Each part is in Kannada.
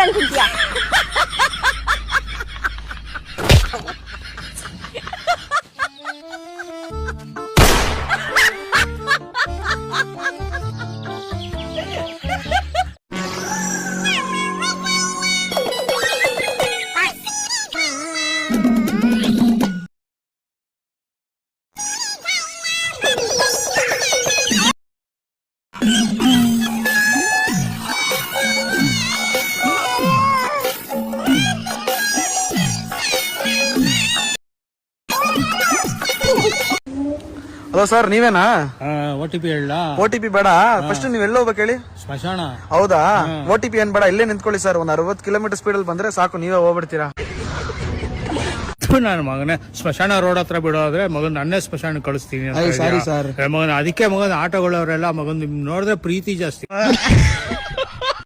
ಅನ್ಕೊಂತೀಯ? ಹಲೋ ಸರ್, ನೀವೇನಾ? OTP ಹೇಳ? OTP ಬೇಡ, ಫಸ್ಟ್ ನೀವ್ ಎಲ್ಲ ಹೋಗ್ಬೇಕು ಹೇಳಿ. ಸ್ಮಶಾನ. ಹೌದಾ? OTP ಏನ್ ಬೇಡ, ಇಲ್ಲೇ ನಿಂತ್ಕೊಳ್ಳಿ ಸರ್. ಒಂದ್ 60 ಕಿಲೋಮೀಟರ್ ಸ್ಪೀಡ್ ಅಲ್ಲಿ ಬಂದ್ರೆ ಸಾಕು, ನೀವೇ ಹೋಗ್ಬಿಡ್ತೀರಾ. ನನ್ನ ಮಗನೇ ಸ್ಮಶಾನ ರೋಡ್ ಹತ್ರ ಬಿಡೋದ್ರೆ ಮಗನ್ ನನ್ನೇ ಸ್ಮಶಾನ ಕಳಿಸ್ತೀನಿ ಅಂತ ಸಾರಿ ಸರ್. ಮಗನ್ ಅದಕ್ಕೆ ಮಗನ್ ಆಟೋಗಳವರೆಲ್ಲ ಮಗನ್ ನಿಮ್ ನೋಡಿದ್ರೆ ಪ್ರೀತಿ ಜಾಸ್ತಿ.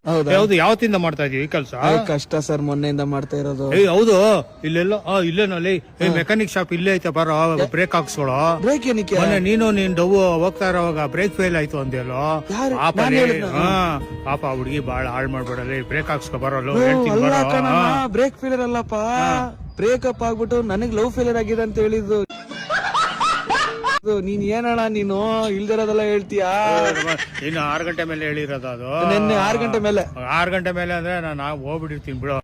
ಹೌದು, ಯಾವತ್ತಿಂದ ಮಾಡ್ತಾ ಇದೀವಿ ಕೆಲಸ? ಕಷ್ಟ ಸರ್, ಮೊನ್ನೆಯಿಂದ ಮಾಡ್ತಾ ಇರೋದು. ಹೌದು, ಇಲ್ಲೆಲ್ಲೋ ಇಲ್ಲೇನಲ್ಲಿ ಮೆಕ್ಯಾನಿಕ್ ಶಾಪ್ ಇಲ್ಲೇ ಐತೆ, ಬರೋ ಬ್ರೇಕ್ ಹಾಕ್ಸ್ಕೊಳೋ. ಬ್ರೇಕ್ ಏನಕ್ಕೆ? ಮೊನ್ನೆ ನೀನ್ ಡವ್ ಹೋಗ್ತಾ ಇರೋವಾಗ ಬ್ರೇಕ್ ಫೇಲ್ ಆಯ್ತು ಅಂದ್ಯಲ್ಲೋ. ಪಾಪ ಹುಡುಗಿ ಬಾಳ ಹಾಳ್ ಮಾಡ್ಬೇಡಲ್ಲಿ, ಬ್ರೇಕ್ ಹಾಕ್ಸ್ಕೊ ಬರೋಲ್ಲ ಹೇಳ್ತೀನಿ ಬರೋ. ಬ್ರೇಕ್ ಫೇಲಿಯರ್ ಅಲ್ಲಪ್ಪ, ಬ್ರೇಕಪ್ ಆಗ್ಬಿಟ್ಟು ನನಗ್ ಲವ್ ಫೇಲಿಯರ್ ಆಗಿದೆ ಅಂತ ಹೇಳಿದ್ದು. ನೀನ್ ಏನಣ್ಣ ನೀನು ಇಲ್ದಿರೋದೆಲ್ಲ ಹೇಳ್ತೀಯಾ? ಇನ್ನು 6 ಗಂಟೆ ಮೇಲೆ ಹೇಳಿರೋದು ಅದು. ನಿನ್ನೆ 6 ಗಂಟೆ ಮೇಲೆ. 6 ಗಂಟೆ ಮೇಲೆ ಅಂದ್ರೆ ನಾನು ಹೋಗ್ಬಿಟ್ಟಿರ್ತೀನಿ ಬಿಡೋ.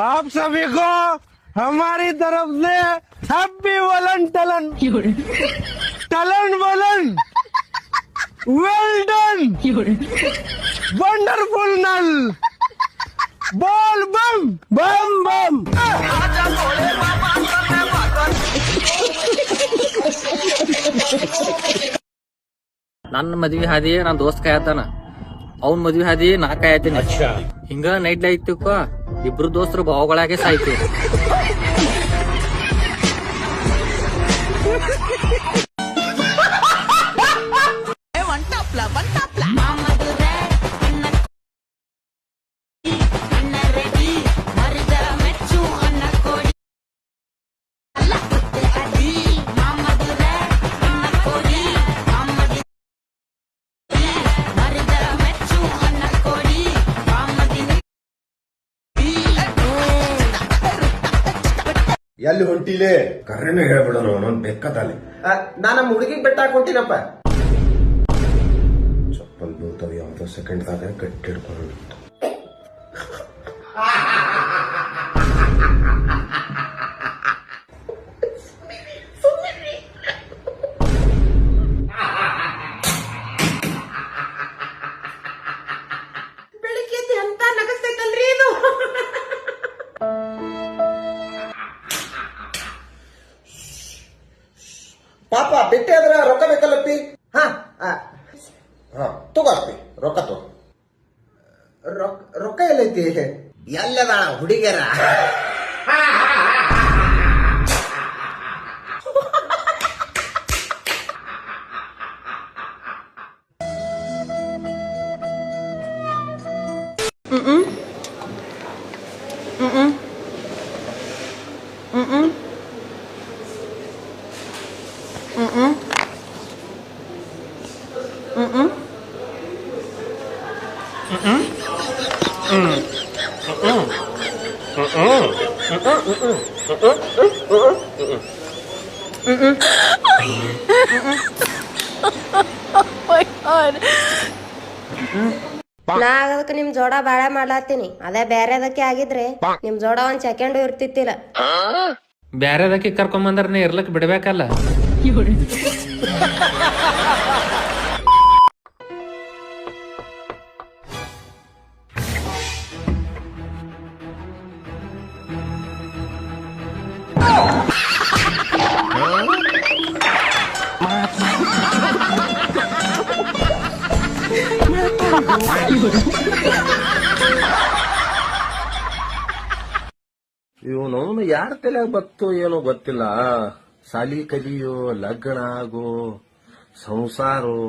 आप सभी को हमारी तरफ से हैप्पी वलन टलन टलन वलन वेल डन वंडरफुल नल बोल बम बम बम. ನನ್ನ ಮದ್ವಿ ಹಾದಿ ನನ್ ದೋಸ್ತ್ ಕಾಯತಾನ, ಅವ್ನ್ ಮದ್ವಿ ಹಾದಿ ನಾ ಕಾಯತೀನಿ. ಹಿಂಗ ನೈಟ್ ಐತಿಕೋ, ಇಬ್ರು ದೋಸ್ತರು ಬಾವುಗಳಾಗೆ ಸಾಯ್ತು. ಎಲ್ಲಿ ಹೊಂಟಿಲೆ? ಕರೆನೇ ಹೇಳ್ಬಿಡೋನು, ಅವನೊಂದು ಬೆಕ್ಕದಲ್ಲಿ. ನಾನು ಹುಡುಗಿಗೆ ಬೆಟ್ಟ ಹಾಕೊಂತೀನಪ್ಪ. ಚಪ್ಪಲ್ ಬೀಳ್ತಾವ ಯಾವ್ದೋ ಸೆಕೆಂಡ್ದಾಗ ಗಟ್ಟಿ ಹಿಡ್ಕೊಂಡು. ಬೆಳಿಗ್ಗೆ ಅಂತ ನಗಸ್ತೈತಲ್ರಿ ಇದು. ಪಾಪ ಬೆಟ್ಟಿ ಆದ್ರ ರೊಕ್ಕ ಬೇಕಲ್ಲಪ್ಪಿ. ತಗೋಪ್ಪಿ ರೊಕ್ಕ ತಗೋ. ರೊಕ್ಕ ಎಲ್ಲೈತಿ? ಎಲ್ಲದ ಹುಡುಗಿಯರ. ನಾ ಆಗದಕ್ಕೆ ನಿಮ್ ಜೋಡ ಬಾಳ ಮಾಡ್ಲಾತೀನಿ. ಅದೇ ಬೇರೆದಕ್ಕೆ ಆಗಿದ್ರೆ ನಿಮ್ ಜೋಡ ಒಂದ್ ಸೆಕೆಂಡ್ ಇರ್ತಿತ್ತಿಲ್ಲ. ಬ್ಯಾರೆದಕ್ಕೆ ಕರ್ಕೊಂಬಂದ್ರೆ ಇರ್ಲಕ್ ಬಿಡ್ಬೇಕಲ್ಲ. ಇವನವನು ಯಾರ ತಲೆಯಾಗ ಬತ್ತು ಏನೋ ಗೊತ್ತಿಲ್ಲ. ಸಾಲಿ ಕಲಿಯೋ, ಲಗ್ನ ಆಗೋ, ಸಂಸಾರೋ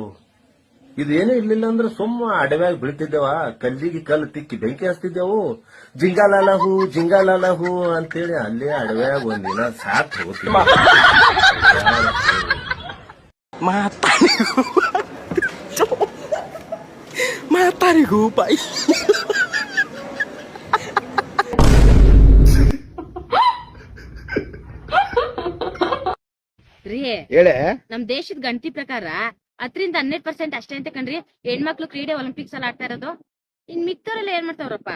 ಇದೇನು ಇರ್ಲಿಲ್ಲ ಅಂದ್ರೆ ಸುಮ್ಮ ಅಡವ್ಯಾಗ ಬೀಳ್ತಿದ್ದೇವ, ಕಲ್ಲಿಗೆ ಕಲ್ಲು ತಿಕ್ಕಿ ಬೆಂಕಿ ಹಚ್ತಿದ್ದೆವು. ಜಿಂಗಾಲಾಲಹು ಅಂತೇಳಿ ಅಲ್ಲೇ ಅಡವ್ಯಾಗ ಒಂದಿನ ಸಾತ್ ಹೋಗ್ತೀವಿ. ಮಾತಾರಿಗೂ ಬಾಯಿ ರೀ ಹೇಳೆ. ನಮ್ ದೇಶದ ಗಣತಿ ಪ್ರಕಾರ 10-12% ಅಷ್ಟೇ ಅಂತ ಕಣ್ರಿ ಹೆಣ್ಮಕ್ಳು ಕ್ರೀಡೆ ಒಲಿಂಪಿಕ್ಸ್ ಅಲ್ಲಿ ಆಡ್ತಾ ಇರೋದು. ಇನ್ ಮಿಕ್ತವರೆಲ್ಲ ಏನ್ ಮಾಡ್ತಾವ್ರಪ್ಪ?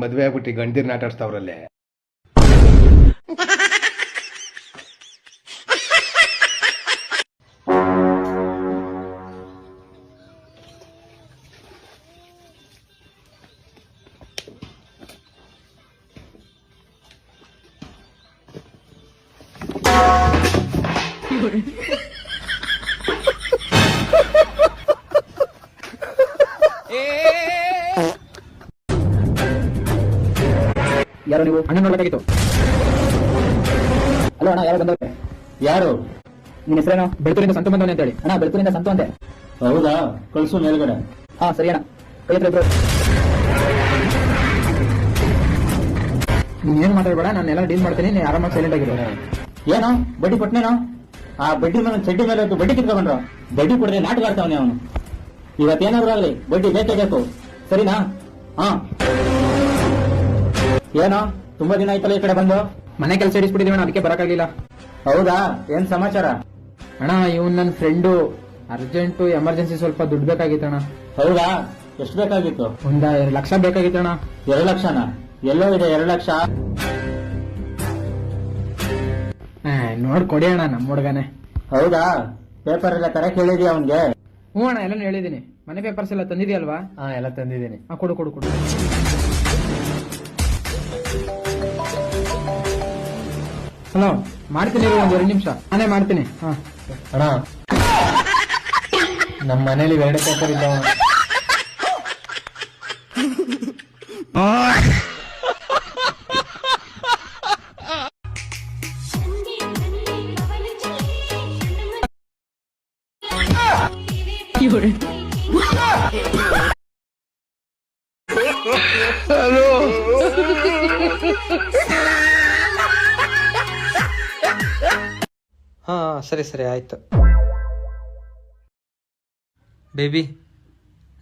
ಮದ್ವೆ ಆಗ್ಬಿಟ್ಟು ಗಂಡೀರ್ನ ಆಟ ಆಡ್ತಾವ್ರಲ್ಲೇ. ಯಾರು ನೀವು? ಅಣ್ಣ ನೋಡ್ಬೇಕಾಗಿತ್ತು. ಹಲೋ ಅಣ್ಣ, ಯಾರು ಬಂದವ್ರೆ? ಯಾರು? ನಿನ್ನ ಹೆಸರೇನು? ಬೆಳ್ತೂರಿಂದ ಸಂತು ಬಂದವನೆ ಅಂತ ಹೇಳಿ. ಅಣ್ಣ ಬೆಳ್ತೂರಿಂದ ಸಂತು ಅಂತೆ. ಹೌದಾ? ಕಳ್ಸು ಮೇಲ್ಗಡೆ. ಹಾ ಸರಿ ಅಣ್ಣ. ಕೈ ಹತ್ರ ಇದ್ರು. ನೀನೇನು ಮಾತಾಡಬೇಡ, ನಾನು ಎಲ್ಲ ಡೀಲ್ ಮಾಡ್ತೀನಿ, ನೀನು ಆರಾಮಾಗಿ ಸೈಲೆಂಟ್ ಆಗಿರೋ. ಏನೋ ಬಡ್ಡಿ ಕೊಟ್ಟನೇನೋ? ಆ ಬಡ್ಡಿ ಮೇಲೆ ಚಡ್ಡಿ ಮೇಲೆ ಬಡ್ಡಿ ಕಿತ್ಕೊಂಡ್ರು. ಬಡ್ಡಿ ಕೊಡ್ರೆ ನಾಟಕ ಆಡ್ತಾವನೆ ಅವನು. ಇವತ್ತೇನಾದ್ರು ಆಗಲಿ ಬಡ್ಡಿ ಬೇಕೇ ಬೇಕು, ಸರಿನಾ? ಹಾ. ಏನೋ ತುಂಬಾ ದಿನ ಆಯ್ತಲ್ಲ ಈ ಕಡೆ ಬಂದು? ಮನೆ ಕೆಲಸ ಹಿಡಿಸ್ಬಿಟ್ಟಿದೀವಿ, ಅದಕ್ಕೆ ಬರಕಾಗಿಲ್ಲ. ಹೌದಾ? ಏನ್ ಸಮಾಚಾರ? ಅಣ್ಣ ಇವನ್ ನನ್ನ ಫ್ರೆಂಡು, ಅರ್ಜೆಂಟು ಎಮರ್ಜೆನ್ಸಿ ಸ್ವಲ್ಪ ದುಡ್ಡು ಬೇಕಾಗಿತ್ತು ಅಣ್ಣ. ಹೌದಾ? ಎಷ್ಟು ಬೇಕಾಗಿತ್ತು? 2 ಲಕ್ಷ ಬೇಕಾಗಿತ್ತು ಅಣ್ಣ. 2 ಲಕ್ಷನಾ? ಎಲ್ಲೋ ಇದೆ 2 ಲಕ್ಷ? ನೋಡ್ ಕೊಡಿ ಅಣ್ಣ, ನಮ್ಮ ಹುಡುಗನೆ. ಹೌದಾ? ಪೇಪರ್ ಎಲ್ಲ ತರಕ್ ಹೇಳಿದ್ಯಾ ಅವನ್ಗೆ? ಹ್ಞೂ ಅಣ್ಣ, ಎಲ್ಲ ಹೇಳಿದೀನಿ. ಮನೆ ಪೇಪರ್ಸ್ ಎಲ್ಲ ತಂದಿದ್ಯಲ್ವಾ? ಹಾ ಎಲ್ಲ ತಂದಿದ್ದೀನಿ. ಕೊಡು ಕೊಡು ಕೊಡು. ಹಲೋ, ಮಾಡ್ತೀನಿ ಒಂದು 2 ನಿಮಿಷ, ನಾನೇ ಮಾಡ್ತೀನಿ. ಹಾ ಅಣ್ಣ, ನಮ್ಮ ಮನೇಲಿ 2 ಪೇಪರ್ ಇದ್ದಾವ. ಹಾ ಸರಿ ಸರಿ ಆಯ್ತು. ಬೇಬಿ,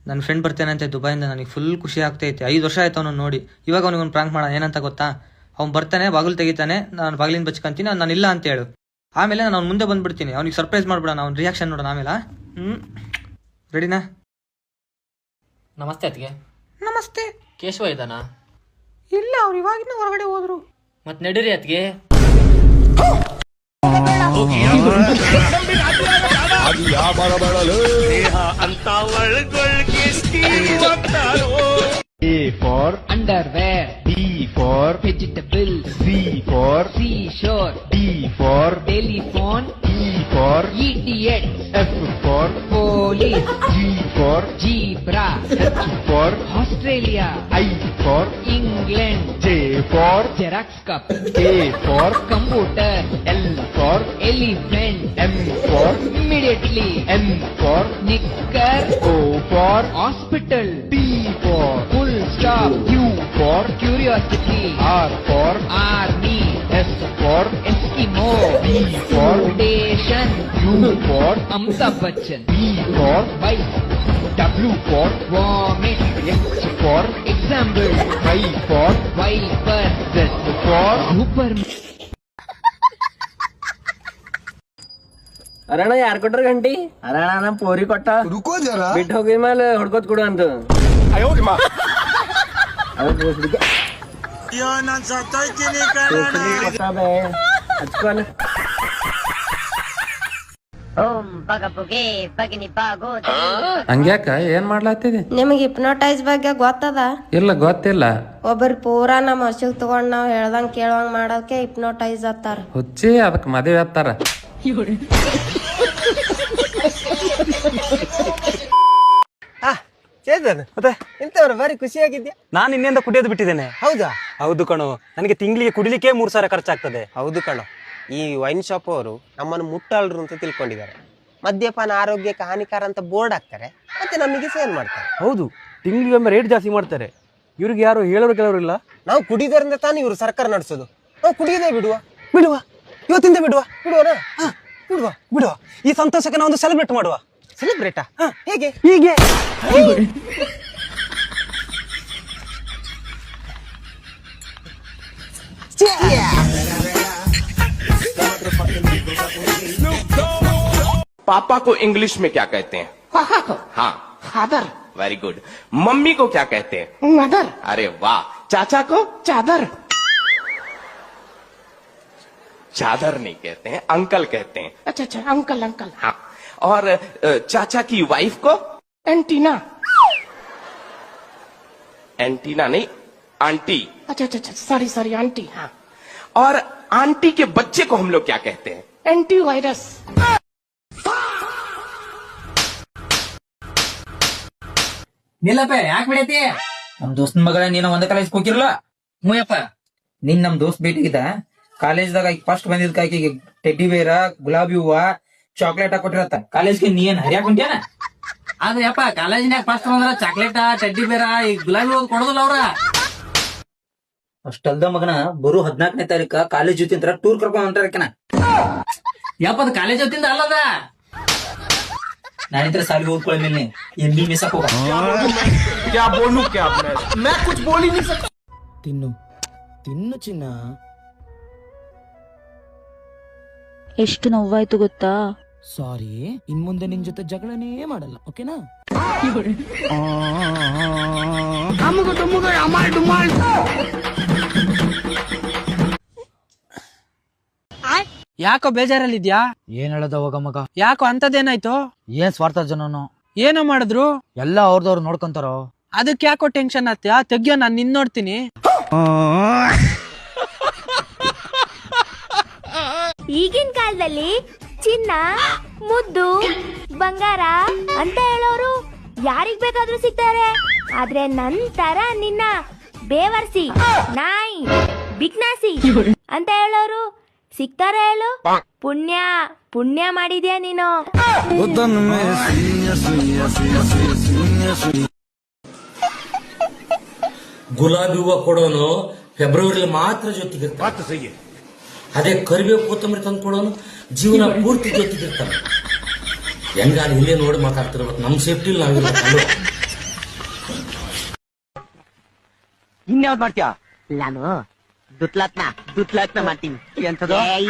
ನನ್ನ ಫ್ರೆಂಡ್ ಬರ್ತೇನಂತೆ ದುಬೈಯಿಂದ. ನನಗೆ ಫುಲ್ ಖುಷಿ ಆಗ್ತೈತೆ. 5 ವರ್ಷ ಆಯ್ತು ಅವನು ನೋಡಿ. ಇವಾಗ ಅವನಿಗೊಂದು ಪ್ರಾಂಕ್ ಮಾಡೋಣ. ಏನಂತ ಗೊತ್ತಾ? ಅವ್ನು ಬರ್ತಾನೆ, ಬಾಗಿಲು ತೆಗಿತಾನೆ, ನಾನು ಬಾಗಿಲಿಂದ ಬಚ್ಕೊಂತೀನಿ, ನಾನು ಇಲ್ಲ ಅಂತ ಹೇಳು. ಆಮೇಲೆ ನಾನು ಅವ್ನು ಮುಂದೆ ಬಂದ್ಬಿಡ್ತೀನಿ. ಅವ್ನಿಗೆ ಸರ್ಪ್ರೈಸ್ ಮಾಡ್ಬಿಡೋಣ, ಅವ್ನ ರಿಯಾಕ್ಷನ್ ನೋಡೋಣ ಆಮೇಲೆ. ರೆಡಿನಾ? ನಮಸ್ತೆ ಅತ್ತಿಗೆ. ನಮಸ್ತೆ. ಕೇಶವ ಇದ್ದಾನಾ? ಇಲ್ಲ, ಅವ್ರು ಇವಾಗಿನ ಹೊರಗಡೆ ಹೋದ್ರು. ಮತ್ತೆ ನಡೀರಿ ಅತ್ತಿಗೆ. A for underwear, B for vegetable, C for seashore, D for telephone, E for idiot, F for police, G for zebra, H for Australia, I for England, J for Xerox cup, K for computer, L for elephant, M for immediately, N for knicker, O for hospital, P for full stop, Q for curiosity, R for army, S for Eskimo, B for station, U for Amitabh Bachchan, B for bike, W for vomit, X for example, Y for wiper, Z for super. ಅರಣ ಯಾರು ಕೊಟ್ರ ಗಂಟಿ? ಅರಣ ನಮ್ಮ ಪೋರಿ ಕೊಟ್ಟ. ಬಿಟ್ಟು ಹೋಗಿ ಮೇಲೆ ಹೊಡ್ಕೋತ್ ಕೊಡು ಅಂತ. ಹಂಗ್ಯಾಕ ಏನ್ ಮಾಡ್ಲಾತಿದಿ? ನಿಮಗೆ ಹಿಪ್ನೋಟೈಸ್ ಬಗ್ಗೆ ಗೊತ್ತದ? ಇಲ್ಲ, ಗೊತ್ತಿಲ್ಲ. ಒಬ್ಬರು ಪೂರಾ ನಮ್ಮ ಹಸಿಗ್ ತಗೊಂಡ್ ನಾವ್ ಹೇಳ್ದಂಗ್ ಕೇಳವಂಗ್ ಮಾಡೋಕೆ ಹಿಪ್ನೋಟೈಸ್ ಅತ್ತಾರ. ಹುಚ್ಚಿ, ಅದಕ್ ಮದುವೆ ಹತ್ತಾರ. ಚೇತನ್ ಮತ್ತೆ ಎಂತವ್ರ ಬಾರಿ ಖುಷಿಯಾಗಿದ್ಯಾ? ನಾನು ಇನ್ನೆಂದ ಕುಡಿಯೋದು ಬಿಟ್ಟಿದ್ದೇನೆ. ಹೌದಾ? ಹೌದು ಕಣೋ, ನನಗೆ ತಿಂಗಳಿಗೆ ಕುಡಿಲಿಕ್ಕೆ 3,000 ಖರ್ಚಾಗ್ತದೆ. ಹೌದು ಕಣೋ, ಈ ವೈನ್ ಶಾಪ್ ಅವರು ನಮ್ಮನ್ನು ಮುಟ್ಟಾಳ್ರು ಅಂತ ತಿಳ್ಕೊಂಡಿದ್ದಾರೆ. ಮದ್ಯಪಾನ ಆರೋಗ್ಯಕ್ಕೆ ಹಾನಿಕಾರ ಅಂತ ಬೋರ್ಡ್ ಹಾಕ್ತಾರೆ, ಮತ್ತೆ ನಮಗೆ ಸೇಲ್ ಮಾಡ್ತಾರೆ. ಹೌದು, ತಿಂಗಳಿಗೊಮ್ಮೆ ರೇಟ್ ಜಾಸ್ತಿ ಮಾಡ್ತಾರೆ. ಇವ್ರಿಗೆ ಯಾರು ಹೇಳೋರು ಕೆಲವರು ಇಲ್ಲ. ನಾವು ಕುಡಿಯೋದ್ರಿಂದ ತಾನೇ ಇವರು ಸರ್ಕಾರ ನಡೆಸೋದು. ನಾವು ಕುಡಿಯೋದೇ ಬಿಡುವ ಇವತ್ತಿಂದ ಬಿಡುವನಾ? ಬಿಡುವ. ಈ ಸಂತೋಷಕ್ಕೆ ನಾವು ಒಂದು ಸೆಲೆಬ್ರೇಟ್ ಮಾಡುವ. ಸೆಲೆಬ್ರೇಟಾ? ಹೇಗೆ? ಹೀಗೆ पापा को इंग्लिश में क्या कहते हैं? पापा को? हाँ, फादर. Very good. मम्मी को क्या कहते हैं? मदर. अरे वाह. चाचा को? चादर. चादर नहीं कहते हैं, अंकल कहते हैं. अच्छा, अंकल. हाँ. और चाचा की वाइफ को? एंटीना. एंटीना नहीं, आंटी. अच्छा, सॉरी, आंटी. हाँ. और आंटी के बच्चे को हम लोग क्या कहते हैं? Anti virus. ನಿಲ್ಲಪ್ಪ, ಯಾಕೆ ಬಿಡೈತಿ? ನಮ್ ದೋಸ್ತನ ಮಗಳ ನೀನು ಒಂದ ಕಾಲೇಜ್ ಹೋಗಿರಲ್ಲ? ಮೂಯಪ್ಪ, ನಿನ್ ನಮ್ ದೋಸ್ತ್ ಭೇಟಿಗಿದ್ದ ಕಾಲೇಜ್ದಾಗ ಫಸ್ಟ್ ಬಂದಿದ್ಕ ಆಕಿಗೆ ಟೆಡ್ಡಿ ಬೇರ, ಗುಲಾಬಿ ಹೂವ, ಚಾಕ್ಲೇಟ್ ಕೊಟ್ಟಿರತ್ತ. ಕಾಲೇಜ್ಗೆ ನೀ ಏನ್ ಹರಿಯಾಕ್ ಹೊಂಟ್ಯಾನ? ಆದ್ರೆ ಯಪ್ಪ, ಕಾಲೇಜಿನಾಗ ಫಸ್ಟ್ ಬಂದ್ರ ಚಾಕ್ಲೇಟ, ಟೆಡ್ಡಿ ಬೇರ, ಈ ಗುಲಾಬಿ ಹೂವ ಕೊಡೋದಿಲ್ಲ ಅವ್ರ. ಅಷ್ಟಲ್ದ ಮಗನ, ಬರೋ 14ನೇ ತಾರೀಕ ಕಾಲೇಜ್ ಜೊತೆ ಟೂರ್ ಕರ್ಕೊಂಡ್ ಹೊಂಟಾರಕಿನ. ಯಪ್ಪ, ಅದು ಕಾಲೇಜ್ ಜೊತಿಂದ ಅಲ್ಲದ. ನಾನಿದ್ರೆ ಸಾಲಿ ಓದ್ಕೊಳ್ಳಿ ಎಲ್ಲಿ ಮಿಸ್ ಹೋಗ. ತಿನ್ನು ಚಿನ್ನ. ಎಷ್ಟು ನೋವಾಯ್ತು ಗೊತ್ತಾ? ಸಾರಿ, ಇನ್ ಮುಂದೆ ನಿನ್ ಜೊತೆ ಜಗಳನೇ ಮಾಡಲ್ಲ, ಓಕೆನಾ? ಯಾಕೋ ಬೇಜಾರಲ್ಲಿದ್ಯಾ? ಏನ್ ಹೇಳದ ಹೋಗ ಮಗ? ಯಾಕೋ ಅಂತದೇನಾಯ್ತು? ಏನ್ ಸ್ವಾರ್ಥ ಜನನು ಏನೋ ಮಾಡಿದ್ರು? ಎಲ್ಲ ಅವ್ರದವ್ರು ನೋಡ್ಕೊಂತಾರೋ. ಅದಕ್ಕೆ ಯಾಕೋ ಟೆನ್ಷನ್ ಆತ್ಯಾ? ತೆಗ್ಯೋ, ನಾನ್ ನಿನ್ ನೋಡ್ತೀನಿ. ಈಗಿನ ಕಾಲದಲ್ಲಿ ಚಿನ್ನ, ಮುದ್ದು, ಬಂಗಾರ ಅಂತ ಹೇಳೋರು ಯಾರಿಗ್ ಬೇಕಾದ್ರೂ ಸಿಗ್ತಾರೆ. ಆದ್ರೆ ನಂತರ ನಿನ್ನ ಬೇವರ್ಸಿ, ನಾಯಿ, ಬಿಕ್ನಾಸಿ ಅಂತ ಹೇಳೋರು ಸಿಗ್ತಾರ ಹೇಳು? ಪುಣ್ಯ ಮಾಡಿದ್ಯಾ ನೀನು. ಗುಲಾಬಿ ಹೂವ ಕೊಡೋನು ಫೆಬ್ರವರಿಲಿ ಮಾತ್ರ ಜೊತೆಗಿರ್ತಾನೆ. ಅದೇ ಕರಿಬೇವು ಕೊತ್ತಂಬರಿ ತಂದು ಕೊಡೋನು ಜೀವನ ಪೂರ್ತಿ ಜೊತೆಗಿರ್ತಾನೆ. ಹೆಂಗಾರ ಇಲ್ಲೇ ನೋಡಿ ಮಾತಾಡ್ತಿರ್ಬೇಕು, ನಮ್ ಸೇಫ್ಟಿ ನಾವಿರ್ಬೇಕು. ಇನ್ಯಾವ್ದು ಮಾಡ್ತೀಯಾ? ನಾನು ದುತ್ಲಾತ್ನ ಮಾಡ್ತೀನಿ.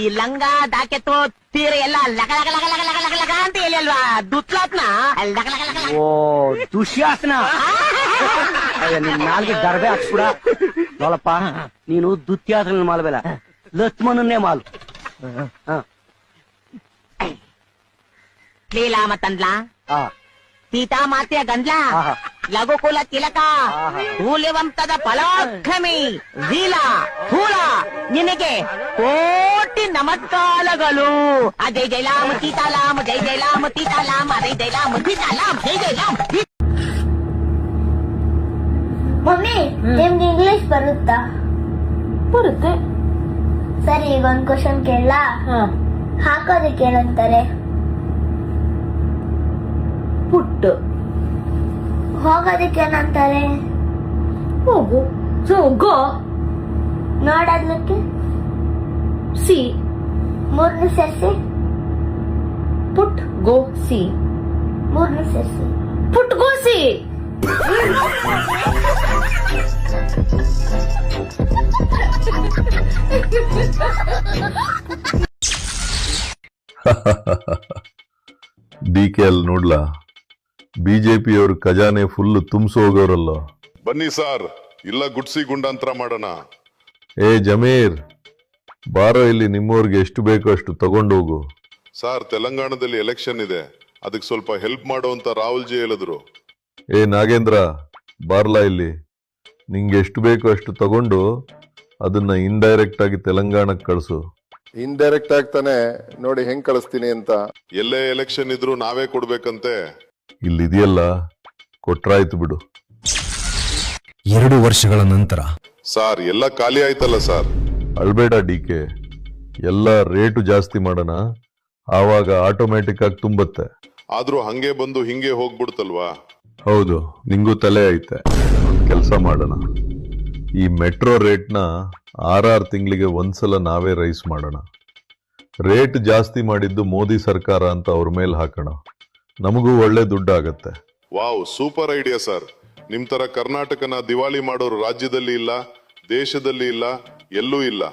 ಈ ಲಂಗ ದಾಕೆತ್ತು ತೀರ ಎಲ್ಲ ಲಗ ಲಗ ಲಗ ಲಗ ಲಗ ಲಗ ಲಗ ಅಂತ ಹೇಳಿ ಅಲ್ವಾ? ದುತ್ಲಾತ್ನ. ಓ, ದುಶ್ಯಾಸನ. ನಿನ್ ನಾಲ್ಗೆ ಗರ್ಭೆ ಹಾಕ್ಸ್ಬಿಡ. ನೋಡಪ್ಪ, ನೀನು ದುತ್ಯಾಸನ ಮಾಡಬೇಡ, ಲಕ್ಷ್ಮಣನ್ನೇ ಮಾಲು. ಲೀಲಾ ಮತ್ತಂದ್ಲ, ಸೀತಾ ಮಾತೆಯ ಗಂಡ್ಲ, ಲಘುಕುಲ ತಿಲಕ, ಮೂಲ್ಯವಂತದ ಫಲಾಕ್ರಮಿ, ವೀಲ ಹೂಲ, ನಿನಗೆ ಕೋಟಿ ನಮಸ್ಕಾರಗಳು. ಅಜಯ್ ಜೈಲಾಮ್ ಸೀತಾಲಾಮ್, ಜೈ ಜೈಲಾಮ್ ಸೀತಾಲಾಮ್, ಅಜಯ್ ಜೈಲಾಮ್ ಸೀತಾಲಾಮ್, ಜೈ ಜೈಲಾಮ್. ಮಮ್ಮಿ, ನಿಮ್ಗೆ ಇಂಗ್ಲಿಷ್ ಬರುತ್ತಾ? ಬರುತ್ತೆ. ಸರಿ, ಈಗ ಒಂದ್ ಕ್ವಶನ್ ಕೇಳಲಾ? ಹಾಕೋದಕ್ಕೆ ಏನಂತಾರೆ? ಪುಟ್ಟು. ಹೋಗೋದಕ್ಕೆ ಏನಂತಾರೆ? ಹೋಗು. ಗೋ. ನೋಡೋದಕ್ಕೆ? ಸಿ. ಮೂರನೇ ಸೇರಿಸಿ? ಪುಟ್ ಗೋ ಸಿ. ಮೂರನೇ ಸೇರಿಸಿ? ಪುಟ್ ಗೋ ಸಿ. DKL ನೋಡ್ಲಾ, ಬಿಜೆಪಿಯವರು ಖಜಾನೆ ಫುಲ್ ತುಂಬಿಸೋಗೋರಲ್ಲ. ಬನ್ನಿ ಸಾರ್, ಇಲ್ಲ ಗುಡ್ಸಿ ಗುಂಡಾಂತರ ಮಾಡೋಣ. ಏ ಜಮೀರ್, ಬಾರೋ ಇಲ್ಲಿ, ನಿಮ್ಮವ್ರಿಗೆ ಎಷ್ಟು ಬೇಕೋ ಅಷ್ಟು ತಗೊಂಡೋಗು. ಸಾರ್, ತೆಲಂಗಾಣದಲ್ಲಿ ಎಲೆಕ್ಷನ್ ಇದೆ, ಅದಕ್ಕೆ ಸ್ವಲ್ಪ ಹೆಲ್ಪ್ ಮಾಡೋ ಅಂತ ರಾಹುಲ್ ಜಿ ಹೇಳಿದ್ರು. ಏ ನಾಗೇಂದ್ರ, ಬಾರ್ಲಾ ಇಲ್ಲಿ. ನಿಂಗೆ ಎಷ್ಟು ಬೇಕೋ ಅಷ್ಟು ತಗೊಂಡು ಅದನ್ನ ಇಂಡೈರೆಕ್ಟ್ ಆಗಿ ತೆಲಂಗಾಣಕ್ಕೆ ಕಳಿಸು. ಇಂಡೈರೆಕ್ಟ್ ಆಗ್ತಾನೆ, ನೋಡಿ ಹೆಂಗ್ ಕಳಿಸ್ತೀನಿ ಅಂತ. ಎಲ್ಲೇ ಎಲೆಕ್ಷನ್ ಇದ್ರು ನಾವೇ ಕೊಡ್ಬೇಕಂತೆ. ಇಲ್ಲಿದೆಯಲ್ಲ, ಕೊಟ್ರಾಯ್ತು ಬಿಡು. 2 ವರ್ಷಗಳ ನಂತರ ಸಾರ್ ಎಲ್ಲ ಖಾಲಿ ಆಯ್ತಲ್ಲ ಸರ್. ಅಳ್ಬೇಡ ಡಿಕೆ, ಎಲ್ಲ ರೇಟು ಜಾಸ್ತಿ ಮಾಡೋಣ, ಆವಾಗ ಆಟೋಮ್ಯಾಟಿಕ್ ಆಗಿ ತುಂಬತ್ತೆ. ಆದ್ರೂ ಹಂಗೆ ಬಂದು ಹಿಂಗೆ ಹೋಗ್ಬಿಡ್ತಲ್ವಾ? ಹೌದು, ನಿಂಗೂ ತಲೆ ಐತೆ. ಒಂದು ಕೆಲಸ ಮಾಡೋಣ, ಈ ಮೆಟ್ರೋ ರೇಟ್ನ 6 ತಿಂಗಳಿಗೆ ಒಂದ್ಸಲ ನಾವೇ ರೈಸ್ ಮಾಡೋಣ. ರೇಟ್ ಜಾಸ್ತಿ ಮಾಡಿದ್ದು ಮೋದಿ ಸರ್ಕಾರ ಅಂತ ಅವ್ರ ಮೇಲೆ ಹಾಕೋಣ, ನಮಗೂ ಒಳ್ಳೆ ದುಡ್ಡಾಗತ್ತೆ. Wow, super idea sir. ನಿಮ್ ತರ ಕರ್ನಾಟಕನ ದಿವಾಳಿ ಮಾಡೋರು ರಾಜ್ಯದಲ್ಲಿ ಇಲ್ಲ, ದೇಶದಲ್ಲಿ ಇಲ್ಲ, ಎಲ್ಲೂ ಇಲ್ಲ.